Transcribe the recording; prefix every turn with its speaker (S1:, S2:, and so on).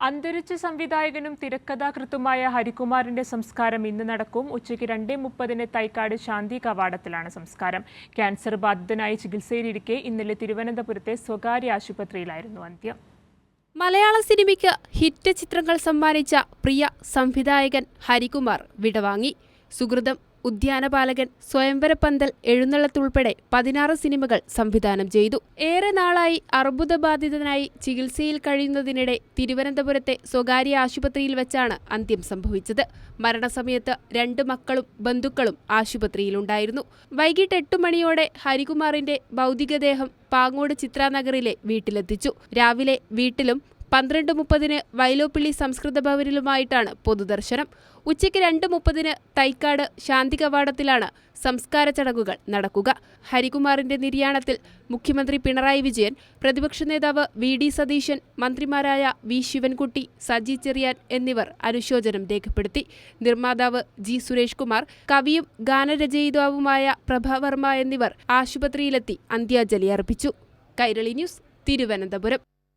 S1: അന്തരിച്ച സംവിധായകനും തിരക്കഥാകൃത്തുമായ ഹരികുമാറിന്റെ സംസ്കാരം ഇന്ന് നടക്കും. ഉച്ചയ്ക്ക് 2:30 തൈക്കാട് ശാന്തി കവാടത്തിലാണ് സംസ്കാരം. ക്യാൻസർ ബാധിതനായി ചികിത്സയിലിരിക്കെ ഇന്നലെ തിരുവനന്തപുരത്തെ സ്വകാര്യ ആശുപത്രിയിലായിരുന്നു അന്ത്യം.
S2: മലയാള സിനിമയ്ക്ക് ഹിറ്റ് ചിത്രങ്ങൾ സമ്മാനിച്ച പ്രിയ സംവിധായകൻ ഹരികുമാർ വിടവാങ്ങി. സുഹൃതം, ഉദ്യാനപാലകൻ, സ്വയംവരപ്പന്തൽ, എഴുന്നള്ളത്തുൾപ്പെടെ 16 സിനിമകൾ സംവിധാനം ചെയ്തു. ഏറെ നാളായി അർബുദബാധിതനായി ചികിത്സയിൽ കഴിയുന്നതിനിടെ തിരുവനന്തപുരത്തെ സ്വകാര്യ ആശുപത്രിയിൽ വെച്ചാണ് അന്ത്യം സംഭവിച്ചത്. മരണസമയത്ത് 2 മക്കളും ബന്ധുക്കളും ആശുപത്രിയിലുണ്ടായിരുന്നു. വൈകിട്ട് 8 മണിയോടെ ഹരികുമാറിന്റെ ഭൗതികദേഹം പാങ്ങോട് ചിത്രാനഗറിലെ വീട്ടിലെത്തിച്ചു. രാവിലെ വീട്ടിലും 12:30 വൈലോപ്പിള്ളി സംസ്കൃത ഭവനിലുമായിട്ടാണ് പൊതുദർശനം. ഉച്ചയ്ക്ക് 2:30 തൈക്കാട് ശാന്തി കവാടത്തിലാണ് സംസ്കാര ചടങ്ങുകൾ നടക്കുക. ഹരികുമാറിന്റെ നിര്യാണത്തിൽ മുഖ്യമന്ത്രി പിണറായി വിജയൻ, പ്രതിപക്ഷ നേതാവ് VD സതീശൻ, മന്ത്രിമാരായ V ശിവൻകുട്ടി, സജി ചെറിയാൻ എന്നിവർ അനുശോചനം രേഖപ്പെടുത്തി. നിർമ്മാതാവ് G സുരേഷ് കുമാർ, കവിയും ഗാനരചയിതാവുമായ പ്രഭാവർമ്മ എന്നിവർ ആശുപത്രിയിലെത്തി അന്ത്യാഞ്ജലി അർപ്പിച്ചു. കൈരളി ന്യൂസ്, തിരുവനന്തപുരം.